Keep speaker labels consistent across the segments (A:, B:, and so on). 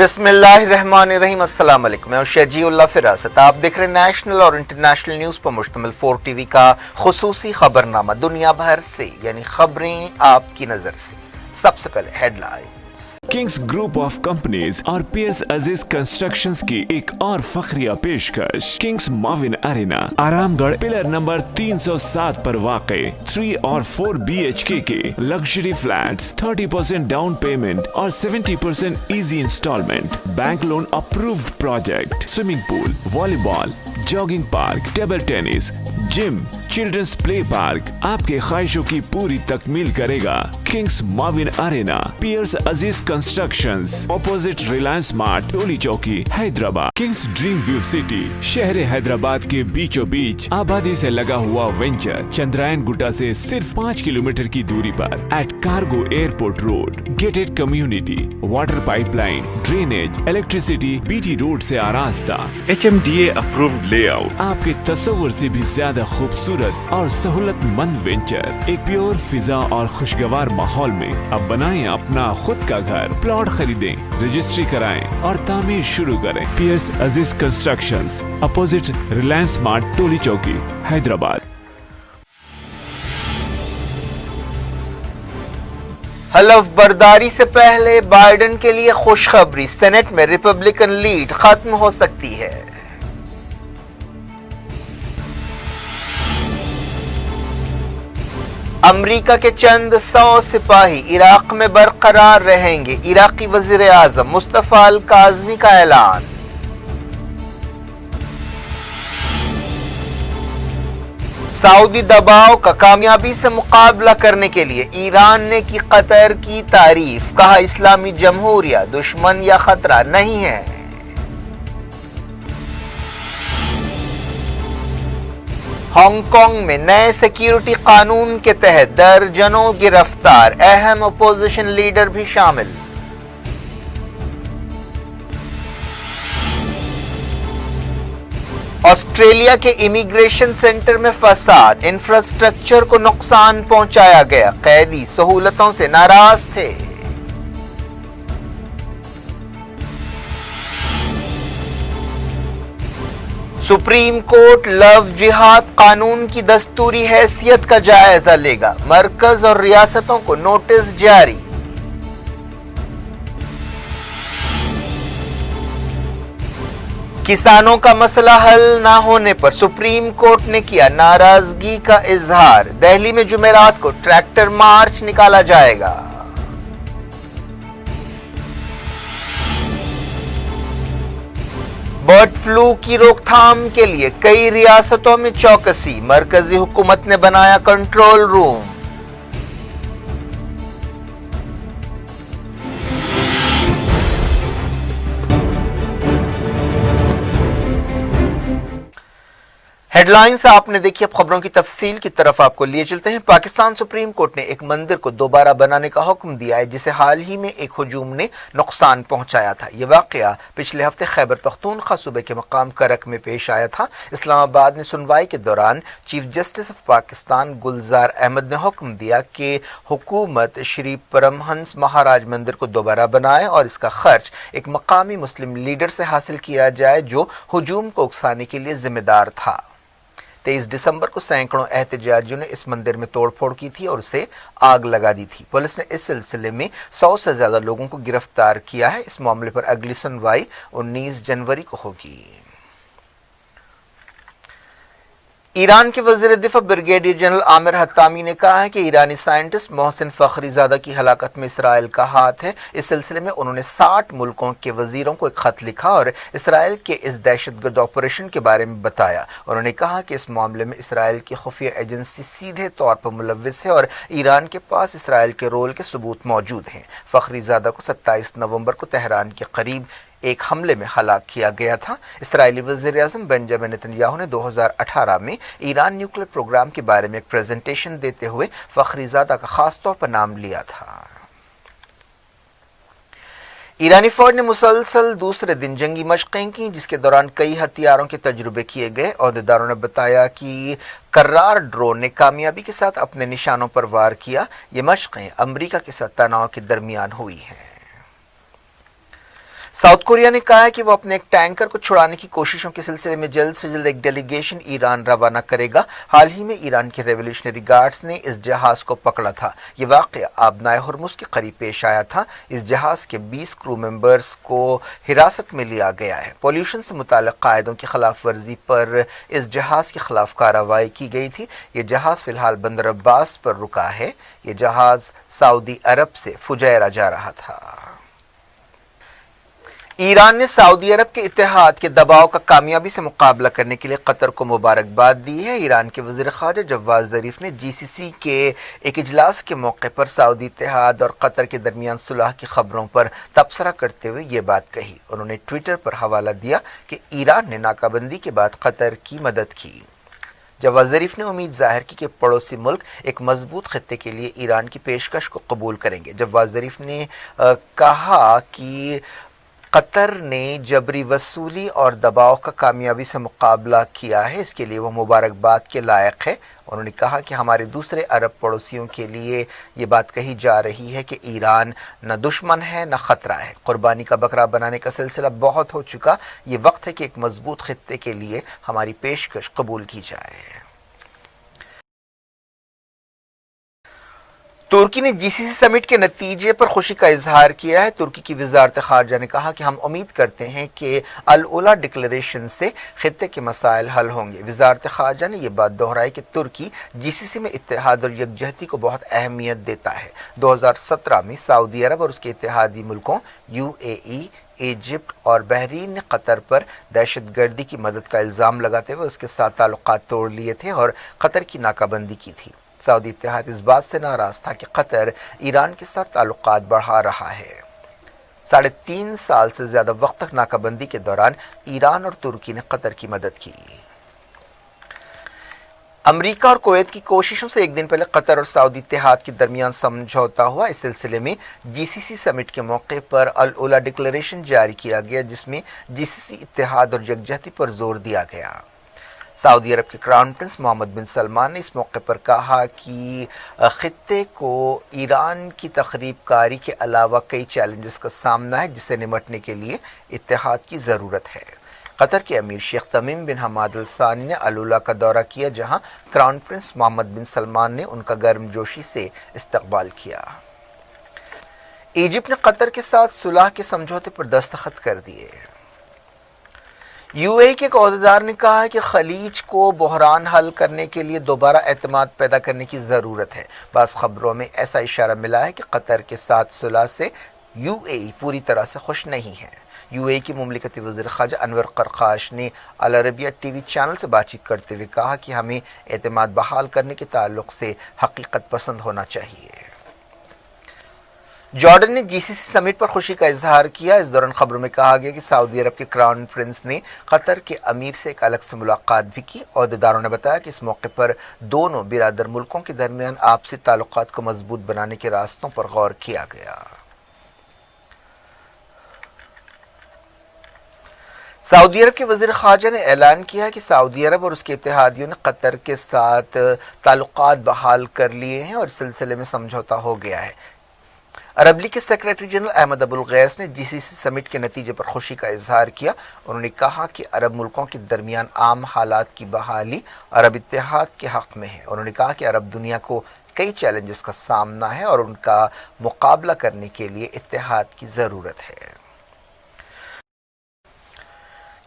A: بسم اللہ الرحمن الرحیم۔ السلام علیکم، میں شجیع اللہ فراست۔ آپ دیکھ رہے ہیں نیشنل اور انٹرنیشنل نیوز پر مشتمل 4 ٹی وی کا خصوصی خبرنامہ دنیا بھر سے، یعنی خبریں آپ کی نظر سے۔ سب سے پہلے head line.
B: Kings group of companies اور پیئرس عزیز کنسٹرکشنز کی ایک اور فخریہ پیشکش، کنگز معاون ارینا، آرام گڑھ پلر نمبر 307 پر واقع 3 اور 4 BHK کے لگژری فلیٹس، 30% ڈاؤن پیمنٹ اور 70% easy instalment, bank loan approved project, swimming pool, volleyball, jogging park, table tennis, gym, children's play park آپ کے خواہشوں کی پوری تکمیل کرے گا۔ کنگز معاون Arena, Pierce Aziz constructions, opposite Reliance Mart, Toli Chowki, Hyderabad. Kings Dream View City, شہر حیدرآباد کے بیچوں بیچ آبادی سے لگا ہوا وینچر، چندرائن گٹا سے صرف 5 کلومیٹر کی دوری پر، at cargo airport road, gated community, water pipeline, drainage, electricity BT road سے آراستہ، HMDA اپرووڈ لے آؤٹ، آپ کے تصور سے بھی زیادہ خوبصورت اور سہولت مند وینچر، ایک پیور فضا اور خوشگوار ماحول میں۔ اب بنائیں اپنا خود کا گھر، پلاٹ خریدیں، رجسٹری کرائیں اور تعمیر شروع کریں۔ Periods Aziz constructions, opposite Reliance Mart, Toli Chowki, Hyderabad.
A: حلف برداری سے پہلے بائیڈن کے لیے خوشخبری، سینٹ میں ریپبلکن لیڈ ختم ہو سکتی ہے۔ امریکہ کے چند 100 سپاہی عراق میں برقرار رہیں گے، عراقی وزیر اعظم مصطفیٰ الکاظمی کا اعلان۔ سعودی دباؤ کا کامیابی سے مقابلہ کرنے کے لیے ایران نے کی قطر کی تعریف، کہا اسلامی جمہوریہ دشمن یا خطرہ نہیں ہے۔ ہانگ کانگ میں نئے سیکیورٹی قانون کے تحت درجنوں گرفتار، اہم اپوزیشن لیڈر بھی شامل۔ آسٹریلیا کے امیگریشن سینٹر میں فساد، انفراسٹرکچر کو نقصان پہنچایا گیا، قیدی سہولتوں سے ناراض تھے۔ سپریم کورٹ لو جہاد قانون کی دستوری حیثیت کا جائزہ لے گا، مرکز اور ریاستوں کو نوٹس جاری۔ کسانوں کا مسئلہ حل نہ ہونے پر سپریم کورٹ نے کیا ناراضگی کا اظہار، دہلی میں جمعرات کو ٹریکٹر مارچ نکالا جائے گا۔ برڈ فلو کی روک تھام کے لیے کئی ریاستوں میں چوکسی، مرکزی حکومت نے بنایا کنٹرول روم۔ ہیڈ لائنز آپ نے دیکھی، اب خبروں کی تفصیل کی طرف آپ کو لیے چلتے ہیں۔ پاکستان سپریم کورٹ نے ایک مندر کو دوبارہ بنانے کا حکم دیا ہے جسے حال ہی میں ایک ہجوم نے نقصان پہنچایا تھا۔ یہ واقعہ پچھلے ہفتے خیبر پختونخوا صوبے کے مقام کرک میں پیش آیا تھا۔ اسلام آباد میں سنوائی کے دوران chief justice of Pakistan Gulzar Ahmed نے حکم دیا کہ حکومت شری پرمہنس مہاراج مندر کو دوبارہ بنائے اور اس کا خرچ ایک مقامی مسلم لیڈر سے حاصل کیا جائے جو ہجوم کو اکسانے کے لیے ذمہ دار تھا۔ 23 دسمبر کو سینکڑوں احتجاجیوں نے اس مندر میں توڑ پھوڑ کی تھی اور اسے آگ لگا دی تھی۔ پولیس نے اس سلسلے میں 100 سے زیادہ لوگوں کو گرفتار کیا ہے۔ اس معاملے پر اگلی سنوائی 19 جنوری کو ہوگی۔ ایران کے وزیر دفاع بریگیڈیئر جنرل عامر حطامی نے کہا ہے کہ ایرانی سائنٹسٹ محسن فخری زادہ کی ہلاکت میں اسرائیل کا ہاتھ ہے۔ اس سلسلے میں انہوں نے 60 ملکوں کے وزیروں کو ایک خط لکھا اور اسرائیل کے اس دہشت گرد آپریشن کے بارے میں بتایا۔ انہوں نے کہا کہ اس معاملے میں اسرائیل کی خفیہ ایجنسی سیدھے طور پر ملوث ہے اور ایران کے پاس اسرائیل کے رول کے ثبوت موجود ہیں۔ فخری زادہ کو 27 نومبر کو تہران کے قریب ایک حملے میں ہلاک کیا گیا تھا۔ اسرائیلی وزیر اعظم بنجامن نیتن یاہو نے 2018 میں ایران نیوکلیر پروگرام کے بارے میں ایک پریزنٹیشن دیتے ہوئے فخری زادہ کا خاص طور پر نام لیا تھا۔ ایرانی فوج نے مسلسل دوسرے دن جنگی مشقیں کی جس کے دوران کئی ہتھیاروں کے تجربے کیے گئے۔ عہدیداروں نے بتایا کہ کرار ڈرون نے کامیابی کے ساتھ اپنے نشانوں پر وار کیا۔ یہ مشقیں امریکہ کے ساتھ تناؤ کے درمیان ہوئی ہیں۔ साउथ कोरिया ने कहा है कि वो अपने एक टैंकर को छुड़ाने की कोशिशों के सिलसिले में जल्द से जल्द एक डेलीगेशन ईरान रवाना करेगा। हाल ही में ईरान के रेवोल्यूशनरी गार्ड्स ने इस जहाज को पकड़ा था। ये वाकया आबनाए हुर्मुज के करीब पेश आया था। इस जहाज के 20 क्रू मेंबर्स को हिरासत में लिया गया है। पॉल्यूशन से मुताल्लिक कायदों की खिलाफ वर्जी पर इस जहाज के खिलाफ कार्रवाई की गई थी। ये जहाज फिलहाल बंदर अब्बास पर रुका है। ये जहाज सऊदी अरब से फुजैरा जा रहा था। ईरान ने सऊदी अरब के इत्तेहाद के दबाव का कामयाबी से मुकाबला करने के लिए कतर को मुबारकबाद दी है। ईरान के वज़ीर ख़ारजा जवाद ज़रीफ ने जीसीसी के एक इजलास के मौके पर सऊदी इत्तेहाद और कतर के दरमियान सुलह की खबरों पर तबसरा करते हुए ये बात कही। उन्होंने ट्विटर पर हवाला दिया कि ईरान ने नाकाबंदी के बाद कतर की मदद की। जवाद ज़रीफ ने उम्मीद जाहिर की कि पड़ोसी मुल्क एक मजबूत खित्ते के लिए ईरान की पेशकश को कबूल करेंगे। जवाद ज़रीफ ने कहा कि कतर ने जबरी वसूली और दबाव का कामयाबी से मुकाबला किया है, इसके लिए वो मुबारकबाद के लायक है। उन्होंने कहा कि हमारे दूसरे अरब पड़ोसियों के लिए ये बात कही जा रही है कि ईरान न दुश्मन है न ख़तरा है। कुर्बानी का बकरा बनाने का सिलसिला बहुत हो चुका। ये वक्त है कि एक मजबूत खित्ते के लिए हमारी पेशकश कबूल की जाए। तुर्की ने जीसीसी समिट के नतीजे पर खुशी का इजहार किया है। तुर्की की वजारत खारजा ने कहा कि हम उम्मीद करते हैं कि अल उला डिक्लेरेशन से खित्ते के मसाइल हल होंगे। वजारत खारजा ने यह बात दोहराई कि तुर्की जीसीसी में इत्तेहाद और यकजहती को बहुत अहमियत देता है। 2017 में सऊदी अरब और उसके इत्तेहादी मुल्कों यूएई, इजिप्ट और बहरीन ने कतर पर दहशतगर्दी की मदद का इल्ज़ाम लगाते हुए उसके साथ ताल्लुकात तोड़ लिए थे और कतर की नाकाबंदी की थी। सऊदी इत्तेहाद इस बात से नाराज था कि कतर ईरान के साथ ताल्लुकात बढ़ा रहा है। 3.5 साल से ज्यादा वक्त तक नाकाबंदी के दौरान ईरान और तुर्की ने कतर की मदद की। अमेरिका और कुवैत की कोशिशों से एक दिन पहले कतर और सऊदी इत्तेहाद के दरमियान समझौता हुआ। इस सिलसिले में जीसीसी समिट के मौके पर अल उला डिक्लेरेशन जारी किया गया, जिसमें जीसीसी इत्तेहाद और यकजहती पर जोर दिया गया। सऊदी अरब के क्राउन प्रिंस मोहम्मद बिन सलमान ने इस मौके पर कहा कि खित्ते को ईरान की तखरीब कारी के अलावा कई चैलेंजेस का सामना है, जिससे निमटने के लिए इत्तेहाद की ज़रूरत है। कतर के अमीर शेख तमीम बिन हमाद अल सानी ने अल उला का दौरा किया, जहां क्राउन प्रिंस मोहम्मद बिन सलमान ने उनका गर्मजोशी से इस्तकबाल किया। इजिप्ट ने कतर के साथ सुलह के समझौते पर दस्तखत कर दिए। यूएई के एक अहदेदार ने कहा है कि खलीज को बहरान हल करने के लिए दोबारा एतमाद पैदा करने की ज़रूरत है। बाज़ खबरों में ऐसा इशारा मिला है कि कतर के साथ सुलह से यूएई पूरी तरह से खुश नहीं है। यूएई की मुमलिकती वज़ीर ख़ारजा अनवर क़रक़ाश ने अल अरबिया टीवी चैनल से बातचीत करते हुए कहा कि हमें एतमाद बहाल करने के ताल्लुक़ से हकीकत पसंद होना चाहिए। जॉर्डन ने जीसीसी समिट पर खुशी का इजहार किया। इस दौरान खबरों में कहा गया कि सऊदी अरब के क्राउन प्रिंस ने कतर के अमीर से एक अलग से मुलाकात भी की। अहदेदारों ने बताया कि इस मौके पर दोनों बिरादर मुल्कों के दरमियान आपसी ताल्लुकात को मजबूत बनाने के रास्तों पर गौर किया गया। सऊदी अरब के वज़ीर ख़ारजा ने ऐलान किया है कि सऊदी अरब और उसके इत्तेहादियों ने कतर के साथ ताल्लुकात बहाल कर लिए हैं और इस सिलसिले में समझौता हो गया है। अरब लीग के सेक्रेटरी जनरल अहमद अबुल गैस ने जीसीसी समिट के नतीजे पर खुशी का इजहार किया। उन्होंने कहा कि अरब मुल्कों के दरमियान आम हालात की बहाली अरब इत्तेहाद के हक में है। उन्होंने कहा कि अरब दुनिया को कई चैलेंजेस का सामना है और उनका मुकाबला करने के लिए इत्तेहाद की ज़रूरत है।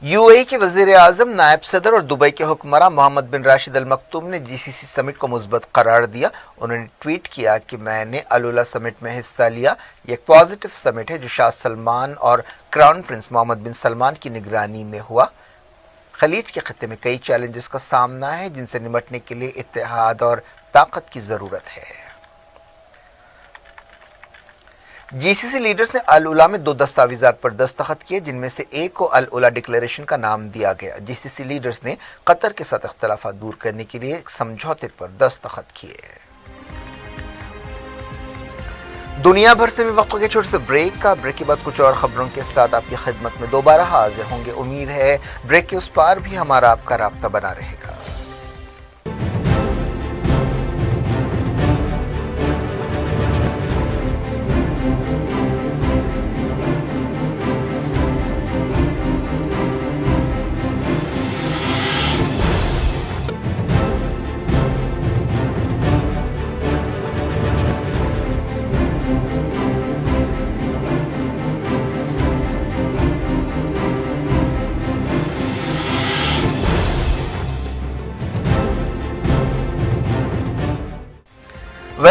A: यूएई के वज़ीर आज़म, नायब सदर और दुबई के हुक्मरान मोहम्मद बिन राशिद अल मक्तूम ने जीसीसी समिट को मुस्बत करार दिया। उन्होंने ट्वीट किया कि मैंने अल उला समिट में हिस्सा लिया। ये एक पॉजिटिव समिट है जो शाह सलमान और क्राउन प्रिंस मोहम्मद बिन सलमान की निगरानी में हुआ। खलीज के खत्ते में कई चैलेंजेस का सामना है, जिनसे निमटने के लिए इत्तेहाद और ताकत की ज़रूरत है। जीसीसी लीडर्स ने अल उला में 2 दस्तावेजात पर दस्तखत किए, जिनमें से एक को अल उला डिक्लेरेशन का नाम दिया गया। जीसीसी लीडर्स ने कतर के साथ इख्तलाफात दूर करने के लिए एक समझौते पर दस्तखत किए। दुनिया भर से भी वक्त हो गया छोटे से ब्रेक का। ब्रेक के बाद कुछ और खबरों के साथ आपकी खिदमत में दोबारा हाजिर होंगे। उम्मीद है ब्रेक के उस पार भी हमारा आपका राब्ता बना रहेगा।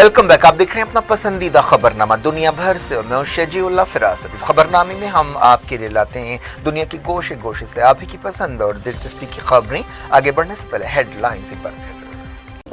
A: Welcome back. आप देख रहे हैं अपना पसंदीदा खबरनामा दुनिया भर से। मैं हूं शजीउल्लाह फिरासत। इस खबरनामे में हम आपके लिए लाते हैं दुनिया के गोशे गोशे से आप ही की पसंद और दिलचस्पी की खबरें। आगे बढ़ने से पहले हेडलाइन से पर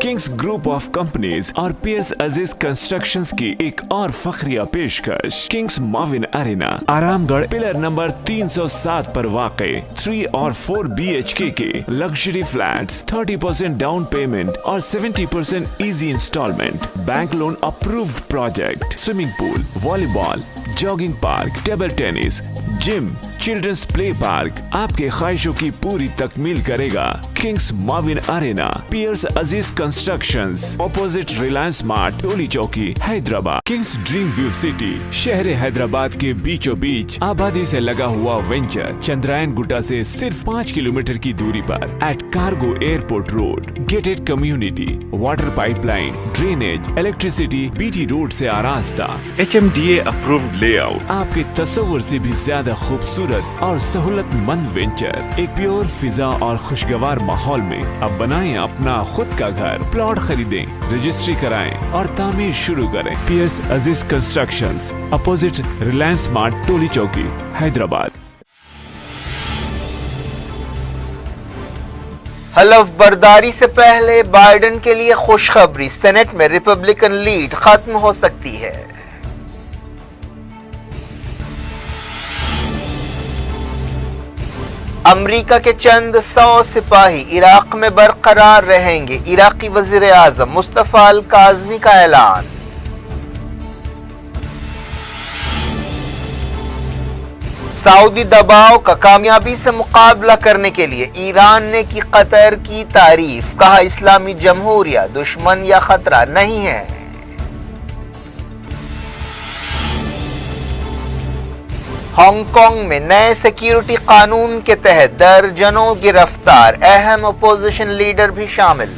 B: किंग्स ग्रुप ऑफ कंपनीज और पियर्स अजीज कंस्ट्रक्शंस की एक और फखरिया पेशकश। Kings Mauvin arena Aramghar pillar number 307 पर वाक़े 3 और 4 BHK के लग्जरी फ्लैट्स, 30% डाउन पेमेंट और 70% easy instalment, bank loan approved project, swimming pool, volleyball, jogging park, table tennis, gym, children's play park आपके ख्वाहिशों की पूरी तकमील करेगा। Kings Mauvin Arena, Pierce Aziz constructions, opposite Reliance Mart, Toli Chowki, Hyderabad. Kings Dream View City, शहर हैदराबाद के बीचों बीच आबादी से लगा हुआ वेंचर, चंद्रायन गुट्टा से सिर्फ 5 किलोमीटर की दूरी पर at cargo airport road, gated community, water pipeline, drainage, electricity, BT road से आरास्ता, HMDA अप्रूव्ड लेआउट, आपके तस्वुर से भी ज्यादा खूबसूरत और सहूलतमंद वेंचर, एक प्योर फिजा और खुशगवार माहौल में अब बनाएं अपना खुद का घर। प्लॉट खरीदें, रजिस्ट्री कराएं और तामीर शुरू करें। Piers Aziz constructions, opposite Reliance Mart, Toli Chowki, Hyderabad.
A: हलफ बर्दारी से पहले बाइडेन के लिए खुशखबरी, सेनेट में रिपब्लिकन लीड खत्म हो सकती है। अमरीका के चंद 100 सिपाही इराक में बरकरार रहेंगे, इराकी वजीर आजम मुस्तफा अल काज़मी का ऐलान। सऊदी दबाव का कामयाबी से मुकाबला करने के लिए ईरान ने की कतर की तारीफ, कहा इस्लामी जमहूरिया दुश्मन या खतरा नहीं है। हांगकांग में नए सिक्योरिटी कानून के तहत दर्जनों गिरफ्तार, अहम अपोजिशन लीडर भी शामिल।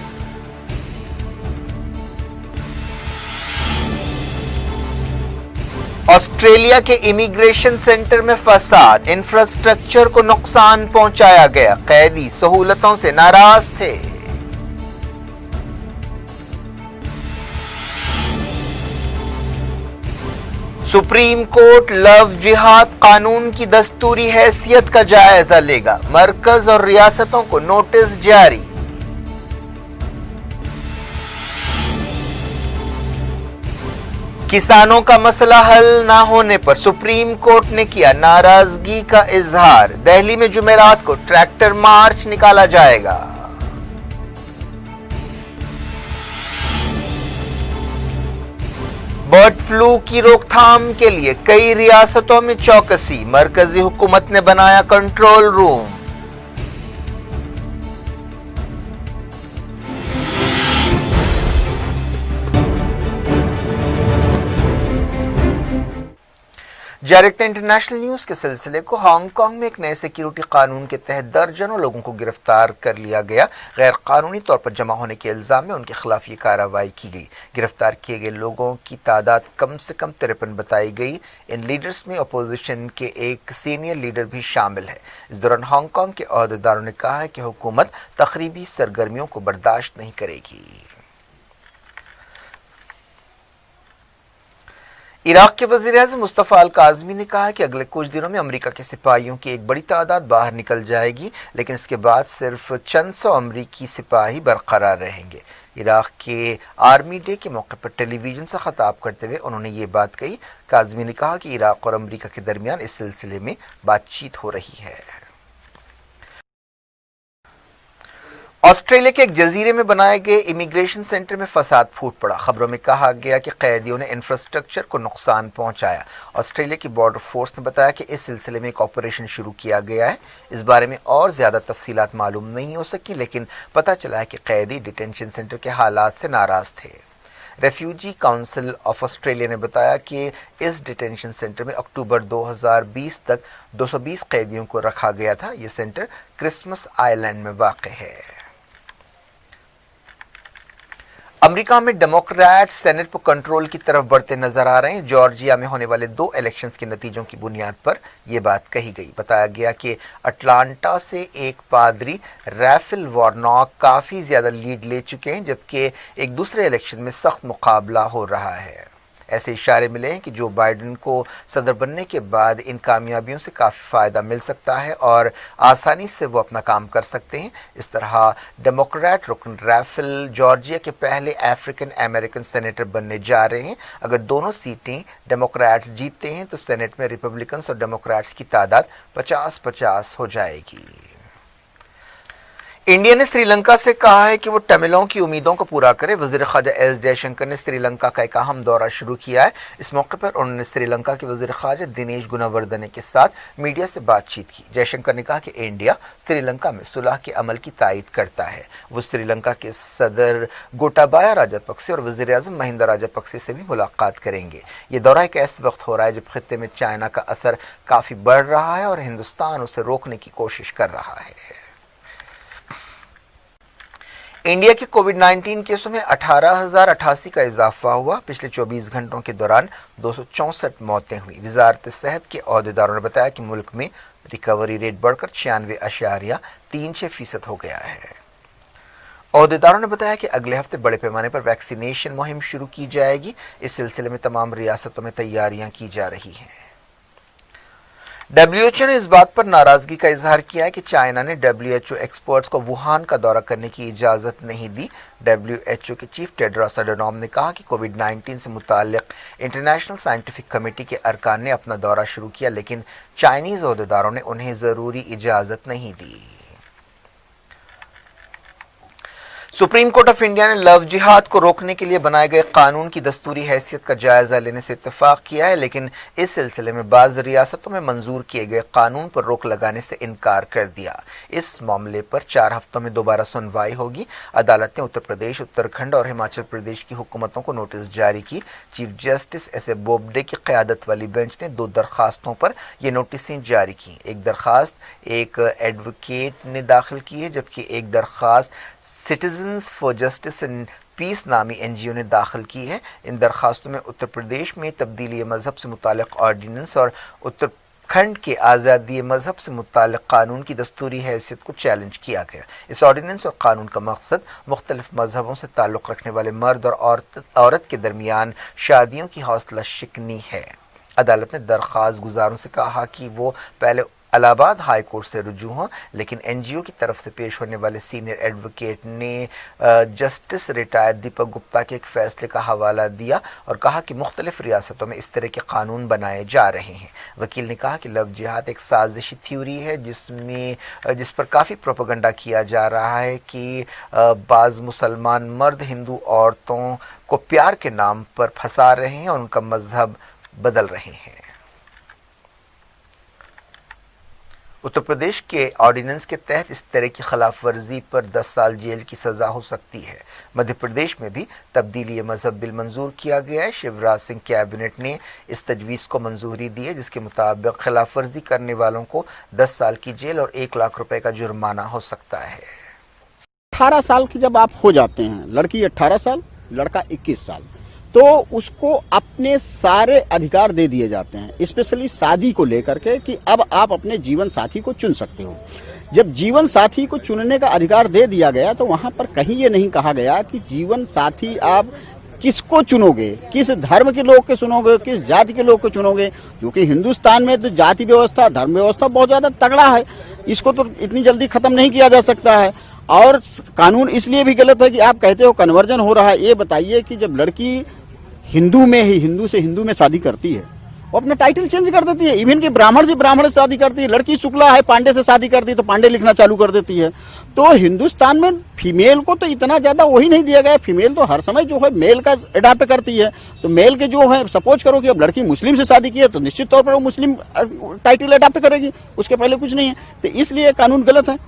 A: ऑस्ट्रेलिया के इमिग्रेशन सेंटर में फसाद, इंफ्रास्ट्रक्चर को नुकसान पहुंचाया गया, कैदी सहूलतों से नाराज थे। सुप्रीम कोर्ट लव जिहाद कानून की दस्तूरी हैसियत का जायजा लेगा, मरकज और रियासतों को नोटिस जारी। किसानों का मसला हल न होने पर सुप्रीम कोर्ट ने किया नाराजगी का इजहार, दिल्ली में जुमेरात को ट्रैक्टर मार्च निकाला जाएगा। बर्ड फ्लू की रोकथाम के लिए कई रियासतों में चौकसी, मरकजी हुकूमत ने बनाया कंट्रोल रूम। जारी इंटरनेशनल न्यूज के सिलसिले को, हांगकांग में एक नए सिक्योरिटी कानून के तहत दर्जनों लोगों को गिरफ्तार कर लिया गया। गैर कानूनी तौर पर जमा होने के इल्जाम में उनके खिलाफ ये कार्रवाई की गई। गिरफ्तार किए गए लोगों की तादाद कम से कम 53 बताई गई। इन लीडर्स में अपोजिशन के एक सीनियर लीडर भी शामिल है। इस दौरान हांगकांग के अहदेदारों ने कहा है कि हुकूमत तखरीबी सरगर्मियों को बर्दाश्त नहीं करेगी। इराक के वज़ीर-ए-आज़म मुस्तफा अल काज़मी ने कहा कि अगले कुछ दिनों में अमेरिका के सिपाहियों की एक बड़ी तादाद बाहर निकल जाएगी, लेकिन इसके बाद सिर्फ चंद सौ अमरीकी सिपाही बरकरार रहेंगे। इराक के आर्मी डे के मौके पर टेलीविजन से खिताब करते हुए उन्होंने ये बात कही। काज़मी ने कहा कि इराक और अमरीका के दरमियान इस सिलसिले में बातचीत हो रही है। ऑस्ट्रेलिया के एक जजीरे में बनाए गए इमिग्रेशन सेंटर में फसाद फूट पड़ा। खबरों में कहा गया कि कैदियों ने इंफ्रास्ट्रक्चर को नुकसान पहुंचाया। ऑस्ट्रेलिया की बॉर्डर फोर्स ने बताया कि इस सिलसिले में एक ऑपरेशन शुरू किया गया है। इस बारे में और ज्यादा तफसीलात मालूम नहीं हो सकी, लेकिन पता चला है कि कैदी डिटेंशन सेंटर के हालात से नाराज थे। रेफ्यूजी काउंसिल ऑफ ऑस्ट्रेलिया ने बताया कि इस डिटेंशन सेंटर में अक्टूबर 2020 तक 220 कैदियों को रखा गया था। ये सेंटर क्रिसमस आइलैंड में वाक़ है। अमेरिका में डेमोक्रेट सेनेट पर कंट्रोल की तरफ बढ़ते नजर आ रहे हैं। जॉर्जिया में होने वाले 2 इलेक्शंस के नतीजों की बुनियाद पर यह बात कही गई। बताया गया कि अटलांटा से एक पादरी रैफेल वार्नॉक काफी ज्यादा लीड ले चुके हैं, जबकि एक दूसरे इलेक्शन में सख्त मुकाबला हो रहा है। ऐसे इशारे मिले हैं कि जो बाइडेन को सदर बनने के बाद इन कामयाबियों से काफ़ी फ़ायदा मिल सकता है और आसानी से वो अपना काम कर सकते हैं। इस तरह डेमोक्रेट रुकन रैफेल जॉर्जिया के पहले अफ्रीकन अमेरिकन सेनेटर बनने जा रहे हैं। अगर दोनों सीटें डेमोक्रेट्स जीतते हैं तो सेनेट में रिपब्लिकन्स और डेमोक्रेट्स की तादाद 50-50 हो जाएगी। इंडिया ने श्रीलंका से कहा है कि वो तमिलों की उम्मीदों को पूरा करे। वज़ीर ख़ारजा एस जयशंकर ने श्रीलंका का एक अहम दौरा शुरू किया है। इस मौके पर उन्होंने श्रीलंका के वज़ीर ख़ारजा दिनेश गुणवर्धने के साथ मीडिया से बातचीत की। जयशंकर ने कहा कि इंडिया श्रीलंका में सुलह के अमल की तायद करता है। वो श्रीलंका के सदर गोटाबाया राजपक्से और वज़ीर आज़म महिंदा राजपक्से से भी मुलाकात करेंगे। ये दौरा एक ऐसे वक्त हो रहा है जब खित्ते में चाइना का असर काफ़ी बढ़ रहा है और हिंदुस्तान उसे रोकने की कोशिश कर रहा है। इंडिया के कोविड-19 केसों में 18,088 का इजाफा हुआ। पिछले 24 घंटों के दौरान 264 मौतें हुई। वजारत सेहत के अहदेदारों ने बताया कि मुल्क में रिकवरी रेट बढ़कर 96.36% हो गया है। अहदेदारों ने बताया कि अगले हफ्ते बड़े पैमाने पर वैक्सीनेशन मुहिम शुरू की जाएगी। इस सिलसिले में तमाम रियासतों में तैयारियां की जा रही हैं। WHO ने इस बात पर नाराजगी का इजहार किया है कि चाइना ने WHO एक्सपर्ट्स को वुहान का दौरा करने की इजाजत नहीं दी। WHO के चीफ टेड्रोस अडनॉम ने कहा कि कोविड-19 से मुताल्लिक इंटरनेशनल साइंटिफिक कमेटी के अरकान ने अपना दौरा शुरू किया, लेकिन चाइनीज अहदेदारों ने उन्हें जरूरी इजाजत नहीं दी। सुप्रीम कोर्ट ऑफ इंडिया ने लव जिहाद को रोकने के लिए बनाए गए कानून की दस्तूरी हैसियत का जायजा लेने से इत्तेफाक किया है, लेकिन इस सिलसिले में बाज़ रियासतों में मंजूर किए गए कानून पर रोक लगाने से इनकार कर दिया। इस मामले पर 4 हफ्तों में दोबारा सुनवाई होगी। अदालत ने उत्तर प्रदेश, उत्तराखंड और हिमाचल प्रदेश की हुकूमतों को नोटिस जारी की। Chief justice एस.ए. बोबडे की क़यादत वाली बेंच ने 2 दरखास्तों पर ये नोटिसें जारी की। एक दरखास्त एक एडवोकेट ने दाखिल की है, जबकि एक दरखास्त citizens for justice and peace नामी NGO ने दाखिल की है। इन दरखास्तों में उत्तर प्रदेश में तब्दीली मजहब से मुताल्लिक ऑर्डिनेंस और उत्तराखंड के आज़ादी मजहब से मुताल्लिक कानून की दस्तूरी हैसियत को चैलेंज किया गया। इस ऑर्डिनेंस और कानून का मकसद मुख्तलिफ मजहबों से ताल्लुक़ रखने वाले मर्द और औरत के दरमियान शादियों की हौसला शिकनी है। अदालत ने दरख्वास्त गुजारों से कहा कि वो पहले इलाहाबाद हाई कोर्ट से रुजू हों, लेकिन NGO की तरफ से पेश होने वाले सीनियर एडवोकेट ने जस्टिस रिटायर्ड दीपक गुप्ता के एक फैसले का हवाला दिया और कहा कि मुख्तलिफ रियासतों में इस तरह के कानून बनाए जा रहे हैं। वकील ने कहा कि लव जिहाद एक साजिशी थ्योरी है जिस पर काफ़ी प्रोपेगेंडा किया जा रहा है कि बाज़ मुसलमान मर्द हिंदू औरतों को प्यार के नाम पर फंसा रहे हैं और उनका मजहब बदल रहे हैं। उत्तर प्रदेश के ऑर्डिनेंस के तहत इस तरह की खिलाफ वर्जी पर 10 साल जेल की सज़ा हो सकती है। मध्य प्रदेश में भी तब्दीली मजहब बिल मंजूर किया गया है। शिवराज सिंह कैबिनेट ने इस तजवीज़ को मंजूरी दी है, जिसके मुताबिक खिलाफ वर्जी करने वालों को 10 साल की जेल और 1 लाख रुपए का जुर्माना हो सकता है।
C: 18 साल की जब आप हो जाते हैं, लड़की 18 साल, लड़का 21 साल, तो उसको अपने सारे अधिकार दे दिए जाते हैं, स्पेशली शादी को लेकर के कि अब आप अपने जीवन साथी को चुन सकते हो। जब जीवन साथी को चुनने का अधिकार दे दिया गया तो वहां पर कहीं ये नहीं कहा गया कि जीवन साथी आप किसको चुनोगे, किस धर्म के लोग के चुनोगे, किस जाति के लोग को चुनोगे, क्योंकि हिंदुस्तान में तो जाति व्यवस्था, धर्म व्यवस्था बहुत ज्यादा तगड़ा है, इसको तो इतनी जल्दी खत्म नहीं किया जा सकता है। और कानून इसलिए भी गलत है कि आप कहते हो कन्वर्जन हो रहा है। ये बताइए कि जब लड़की हिंदू में ही हिंदू से हिंदू में शादी करती है, वो अपना टाइटल चेंज कर देती है। इवन कि ब्राह्मण से ब्राह्मण से शादी करती है, लड़की शुक्ला है पांडे से शादी करती है तो पांडे लिखना चालू कर देती है। तो हिंदुस्तान में फीमेल को तो इतना ज्यादा वही नहीं दिया गया। फीमेल तो हर समय जो है मेल का अडॉप्ट करती है। तो मेल के जो है, सपोज करो कि अब लड़की मुस्लिम से शादी की है तो निश्चित तौर पर वो मुस्लिम टाइटल अडॉप्ट करेगी, उसके पहले कुछ नहीं है। तो इसलिए कानून गलत है।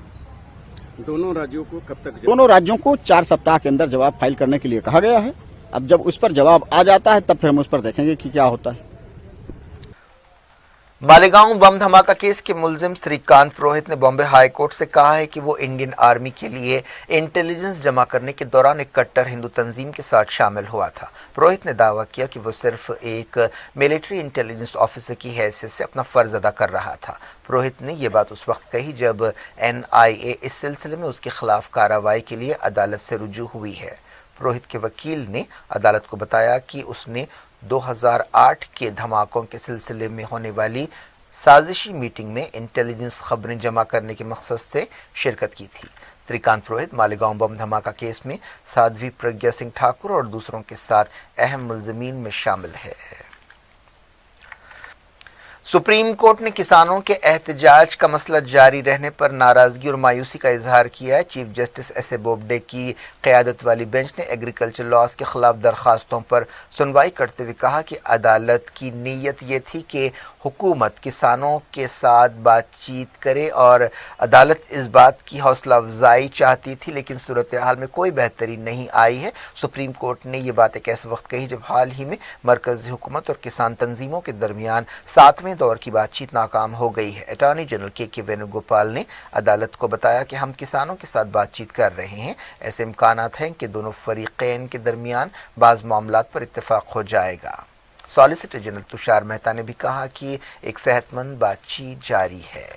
D: दोनों राज्यों को कब तक?
C: दोनों राज्यों को 4 सप्ताह के अंदर जवाब फाइल करने के लिए कहा गया है। अब जब उस पर जवाब आ जाता है तब फिर हम उस पर देखेंगे कि क्या होता है।
A: मालेगांव बम धमाका केस के मुलजिम श्रीकांत पुरोहित ने बॉम्बे हाई कोर्ट से कहा है कि वो इंडियन आर्मी के लिए इंटेलिजेंस जमा करने के दौरान एक कट्टर हिंदू तंजीम के साथ शामिल हुआ था। पुरोहित ने दावा किया कि वो सिर्फ एक मिलिट्री इंटेलिजेंस ऑफिसर की हैसियत से अपना फर्ज अदा कर रहा था। पुरोहित ने ये बात उस वक्त कही जब NIA इस सिलसिले में उसके खिलाफ कार्रवाई के लिए अदालत से रुजू हुई है। पुरोहित के वकील ने अदालत को बताया कि उसने 2008 के धमाकों के सिलसिले में होने वाली साजिशी मीटिंग में इंटेलिजेंस खबरें जमा करने के मकसद से शिरकत की थी। श्रीकांत पुरोहित मालेगांव बम धमाका केस में साध्वी प्रज्ञा सिंह ठाकुर और दूसरों के साथ अहम मुलजिमीन में शामिल है। सुप्रीम कोर्ट ने किसानों के एहतजाज का मसला जारी रहने पर नाराजगी और मायूसी का इजहार किया है। Chief justice S.A. बोबडे की क़यादत वाली बेंच ने एग्रीकल्चर लॉज के खिलाफ दरखास्तों पर सुनवाई करते हुए कहा कि अदालत की नीयत ये थी कि हुकूमत किसानों के साथ बातचीत करे और अदालत इस बात की हौसला अफजाई चाहती थी, लेकिन सूरत हाल में कोई बेहतरी नहीं आई है। सुप्रीम कोर्ट ने ये बात एक ऐसे वक्त कही जब हाल ही में मरकजी हुकूमत और किसान तंजीमों के दरमियान 7वें दौर की बातचीत नाकाम हो गई है। अटॉर्नी जनरल के वेणुगोपाल ने अदालत को बताया कि हम किसानों के साथ बातचीत कर रहे हैं, ऐसे इम्कानात हैं कि दोनों फरीकैन के दरमियान बाज़ मामलात पर इत्तेफाक हो जाएगा। सॉलिसिटर जनरल तुषार मेहता ने भी कहा कि एक सेहतमंद बातचीत जारी है।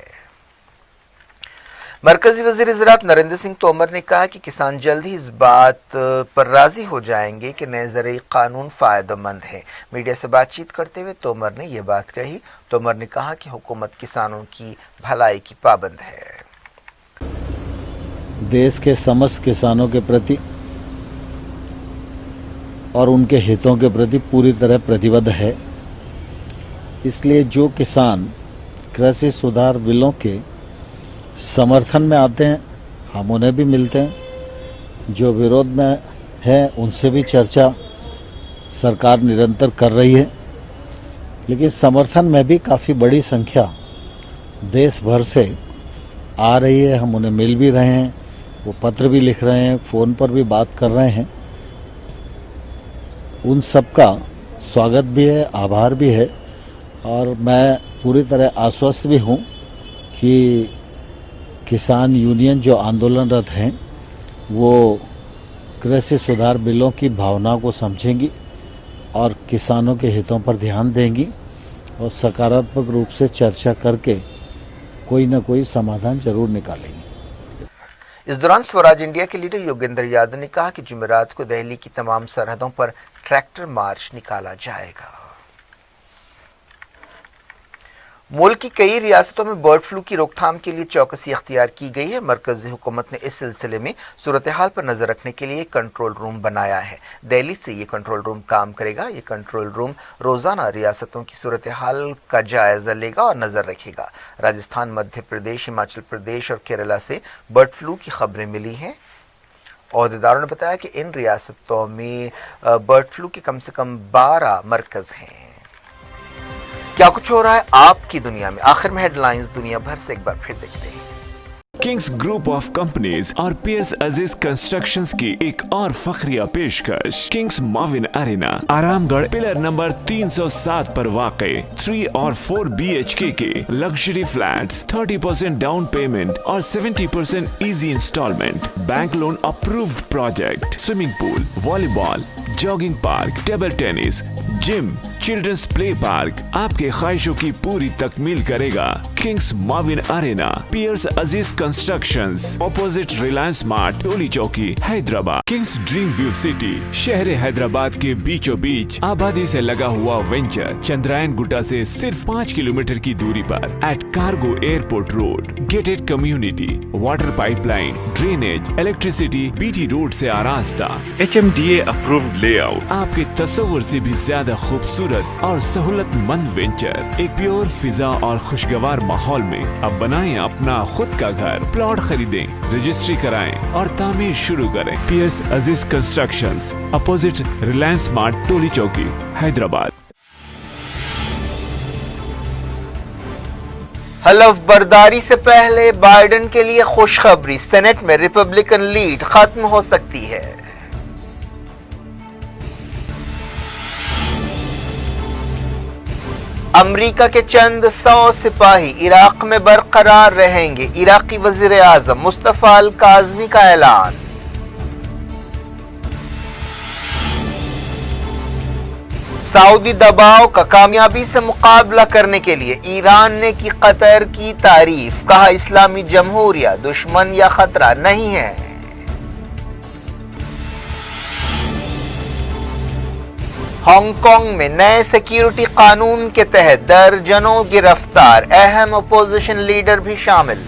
A: मरकजी वज़ीर ज़राअत नरेंद्र सिंह तोमर ने कहा कि किसान जल्द ही इस बात पर राजी हो जाएंगे कि नए ज़रई कानून फ़ायदेमंद है। मीडिया से बातचीत करते हुए तोमर ने यह बात कही। तोमर ने कहा कि हुकूमत किसानों की भलाई की पाबंद है।
E: देश के समस्त किसानों के प्रति और उनके हितों के प्रति पूरी तरह प्रतिबद्ध है। इसलिए जो किसान कृषि सुधार बिलों के समर्थन में आते हैं हम उन्हें भी मिलते हैं, जो विरोध में है उनसे भी चर्चा सरकार निरंतर कर रही है, लेकिन समर्थन में भी काफ़ी बड़ी संख्या देश भर से आ रही है। हम उन्हें मिल भी रहे हैं, वो पत्र भी लिख रहे हैं, फ़ोन पर भी बात कर रहे हैं। उन सब का स्वागत भी है, आभार भी है और मैं पूरी तरह आश्वस्त भी हूँ कि किसान यूनियन जो आंदोलनरत हैं वो कृषि सुधार बिलों की भावना को समझेंगी और किसानों के हितों पर ध्यान देंगी और सकारात्मक रूप से चर्चा करके कोई न कोई समाधान जरूर निकालेंगी।
A: इस दौरान स्वराज इंडिया के लीडर योगेंद्र यादव ने कहा कि जुमेरात को दिल्ली की तमाम सरहदों पर ट्रैक्टर मार्च निकाला जाएगा। मुल्क की कई रियासतों में बर्ड फ्लू की रोकथाम के लिए चौकसी अख्तियार की गई है। मरकजी हुकूमत ने इस सिलसिले में सूरत हाल पर नजर रखने के लिए कंट्रोल रूम बनाया है। दिल्ली से ये कंट्रोल रूम काम करेगा। ये कंट्रोल रूम रोजाना रियासतों की सूरत हाल का जायजा लेगा और नजर रखेगा। राजस्थान, मध्य प्रदेश, हिमाचल प्रदेश और केरला से बर्ड फ्लू की खबरें मिली हैं। अहदेदारों ने बताया कि इन रियासतों में बर्ड फ्लू के कम से कम 12 मरकज हैं। क्या कुछ हो रहा है आपकी दुनिया में, आखिर में हेडलाइंस दुनिया भर से एक बार फिर देखते हैं।
B: किंग्स ग्रुप ऑफ कंपनीज और पियर्स अजीज कंस्ट्रक्शंस की एक और फखरिया पेशकश। Kings Mauvin arena, Aramghar, pillar number 307 पर वाक़े 3 और 4 BHK के लग्जरी फ्लैट्स, 30% डाउन पेमेंट और 70% easy instalment, bank loan approved project, swimming pool, volleyball, jogging park, table tennis, gym, children's play park आपके ख्वाहिशों की पूरी तकमील करेगा। Kings Mauvin Arena, Pierce Aziz constructions, opposite Reliance Mart, Toli Chowki, Hyderabad. Kings Dream View City, शहर हैदराबाद के बीचों बीच आबादी से लगा हुआ वेंचर, चंद्रायन गुट्टा से सिर्फ 5 किलोमीटर की दूरी पर at cargo airport road. Gated community, water pipeline, drainage, electricity, BT road से आरास्ता, HMDA अप्रूव्ड लेआउट, आपके तस्वर से भी ज्यादा खूबसूरत और सहूलतमंद वेंचर, एक प्योर फिजा और खुशगवार माहौल में। अब बनाएं अपना खुद का घर, प्लॉट खरीदें, रजिस्ट्री कराएं और तामीर शुरू करें। Piers Aziz constructions, opposite Reliance Mart, Toli Chowki, Hyderabad.
A: हलफ बर्दारी से पहले बाइडेन के लिए खुशखबरी, सेनेट में रिपब्लिकन लीड खत्म हो सकती है। امریکہ کے چند 100 سپاہی عراق میں برقرار رہیں گے، عراقی وزیر اعظم مصطفی الکاظمی کا اعلان۔ سعودی دباؤ کا کامیابی سے مقابلہ کرنے کے لیے ایران نے کی قطر کی تعریف، کہا اسلامی جمہوریہ دشمن یا خطرہ نہیں ہے۔ ہانگ کانگ میں نئے سیکیورٹی قانون کے تحت درجنوں گرفتار، اہم اپوزیشن لیڈر بھی شامل۔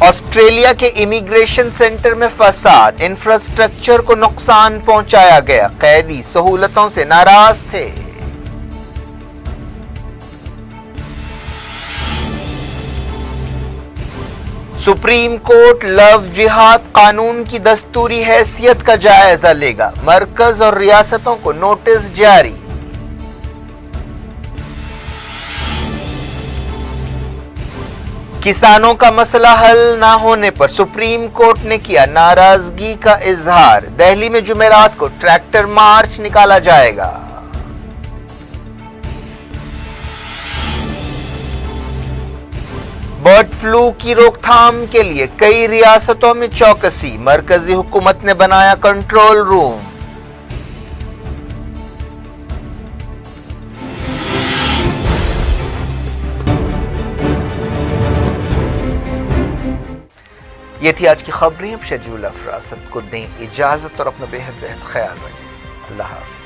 A: آسٹریلیا کے امیگریشن سینٹر میں فساد، انفراسٹرکچر کو نقصان پہنچایا گیا، قیدی سہولتوں سے ناراض تھے۔ سپریم کورٹ لو جہاد قانون کی دستوری حیثیت کا جائزہ لے گا، مرکز اور ریاستوں کو نوٹس جاری۔ کسانوں کا مسئلہ حل نہ ہونے پر سپریم کورٹ نے کیا ناراضگی کا اظہار، دہلی میں جمعرات کو ٹریکٹر مارچ نکالا جائے گا۔ برڈ فلو کی روک تھام کے لیے کئی ریاستوں میں چوکسی، مرکزی حکومت نے بنایا کنٹرول روم۔ یہ تھی آج کی خبریں، اب شجیع الافراست کو دیں اجازت اور اپنا بے حد خیال رکھیں۔ اللہ حافظ۔